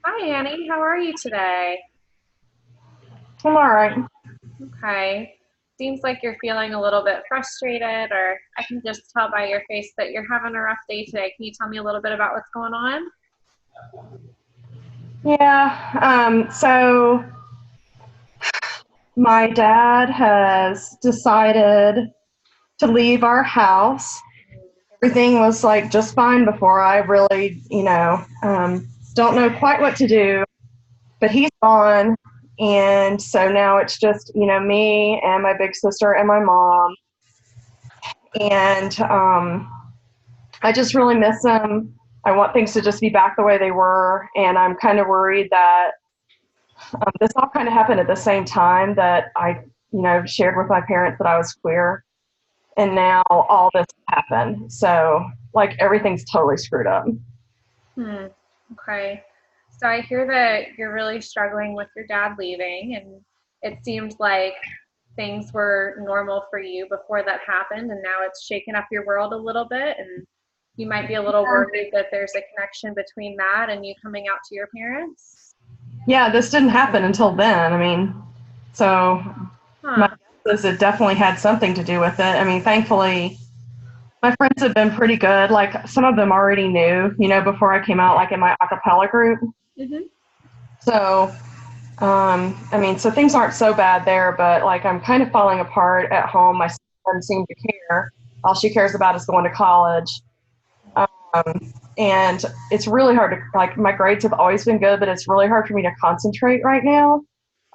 Hi, Annie. How are you today? I'm all right. Okay. Seems like you're feeling a little bit frustrated, or I can just tell by your face that you're having a rough day today. Can you tell me a little bit about what's going on? Yeah. So my dad has decided to leave our house. Everything was like just fine before. I really, don't know quite what to do, but he's gone. And so now it's just, me and my big sister and my mom. And I just really miss him. I want things to just be back the way they were. And I'm kind of worried that this all kind of happened at the same time that I, shared with my parents that I was queer, and now all this happened. So, like, everything's totally screwed up. Hmm. Okay. So I hear that you're really struggling with your dad leaving, and it seems like things were normal for you before that happened, and now it's shaken up your world a little bit, and you might be a little worried that there's a connection between that and you coming out to your parents. Yeah, this didn't happen until then. I mean, so my Huh. guess is it definitely had something to do with it. I mean, thankfully, my friends have been pretty good. Like, some of them already knew, before I came out, like in my a cappella group. Hmm. So, I mean, so things aren't so bad there, but like I'm kind of falling apart at home. My sister doesn't seem to care. All she cares about is going to college. And it's really hard to, like, my grades have always been good, but it's really hard for me to concentrate right now.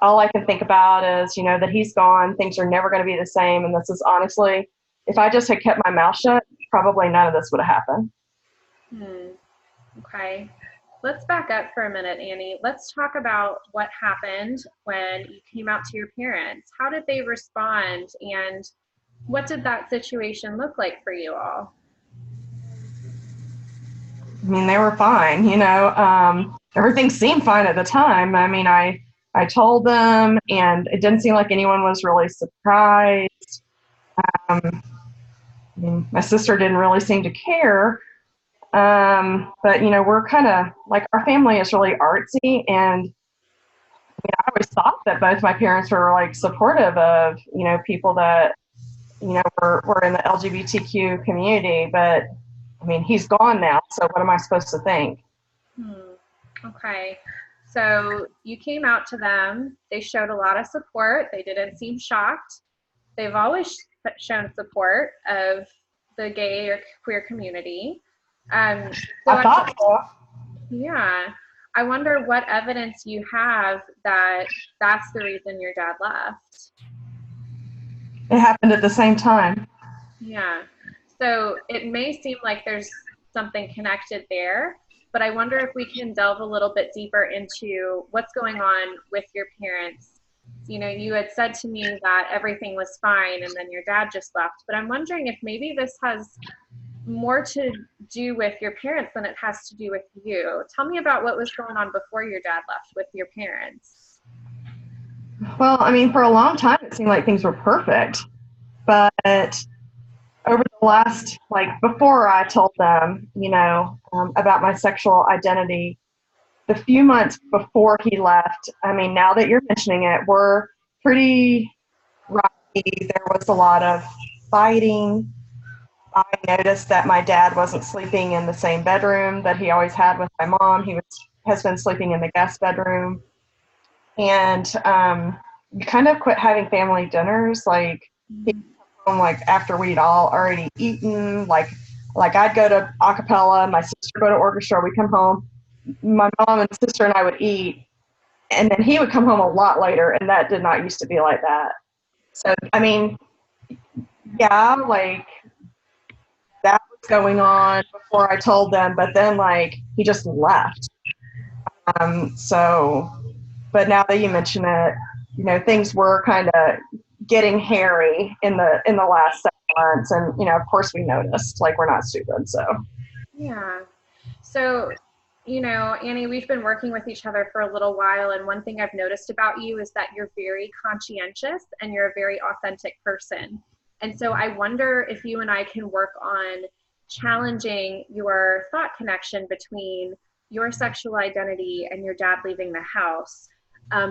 All I can think about is, that he's gone. Things are never going to be the same. And this is honestly, if I just had kept my mouth shut, probably none of this would have happened. Hmm. Okay. Let's back up for a minute, Annie. Let's talk about what happened when you came out to your parents. How did they respond, and what did that situation look like for you all? I mean, they were fine, everything seemed fine at the time. I mean, I told them, and it didn't seem like anyone was really surprised. Um, I mean, my sister didn't really seem to care. But, we're kind of like, our family is really artsy. And I always thought that both my parents were like supportive of, people that, were in the LGBTQ community. But I mean, he's gone now. So what am I supposed to think? Hmm. Okay. So you came out to them. They showed a lot of support. They didn't seem shocked. They've always shown support of the gay or queer community. So I thought so. yeah, I wonder what evidence you have that that's the reason your dad left. It happened at the same time. Yeah. So it may seem like there's something connected there, but I wonder if we can delve a little bit deeper into what's going on with your parents. You know, you had said to me that everything was fine and then your dad just left, but I'm wondering if maybe this has more to do with your parents than it has to do with you. Tell me about what was going on before your dad left with your parents. Well, I mean, for a long time, it seemed like things were perfect. But over the last, like, before I told them, about my sexual identity, the few months before he left, I mean, now that you're mentioning it, were pretty rocky. There was a lot of fighting. I noticed that my dad wasn't sleeping in the same bedroom that he always had with my mom. Has been sleeping in the guest bedroom. And we kind of quit having family dinners. Like, he'd come home like after we'd all already eaten. Like I'd go to acapella, my sister would go to orchestra. We'd come home, my mom and sister and I would eat, and then he would come home a lot later. And that did not used to be like that. So I mean, yeah, like, that was going on before I told them, but then like he just left. So, but now that you mention it, things were kind of getting hairy in the last 7 months, and of course we noticed. Like, we're not stupid, so. Yeah. So, you know, Annie, we've been working with each other for a little while, and one thing I've noticed about you is that you're very conscientious and you're a very authentic person. And so I wonder if you and I can work on challenging your thought connection between your sexual identity and your dad leaving the house,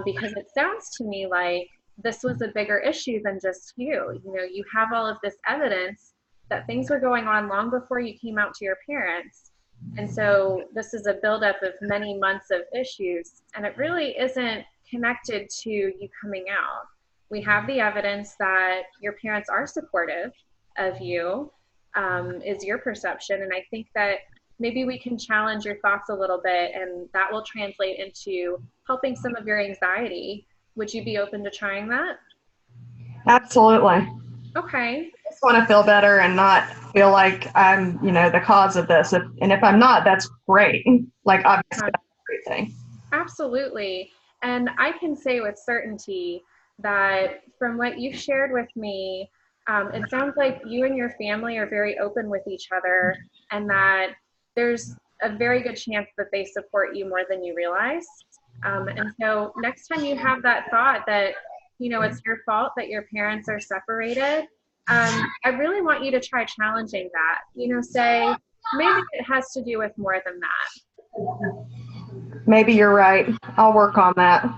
because it sounds to me like this was a bigger issue than just you. You know, you have all of this evidence that things were going on long before you came out to your parents. And so this is a buildup of many months of issues, and it really isn't connected to you coming out. We have the evidence that your parents are supportive of you, is your perception. And I think that maybe we can challenge your thoughts a little bit, and that will translate into helping some of your anxiety. Would you be open to trying that? Absolutely. Okay. I just want to feel better and not feel like I'm, the cause of this. And if I'm not, that's great. Like, obviously, that's a great thing. Absolutely. And I can say with certainty that from what you shared with me, it sounds like you and your family are very open with each other, and that there's a very good chance that they support you more than you realize. And so next time you have that thought that, it's your fault that your parents are separated, I really want you to try challenging that. Say, maybe it has to do with more than that. Maybe you're right. I'll work on that.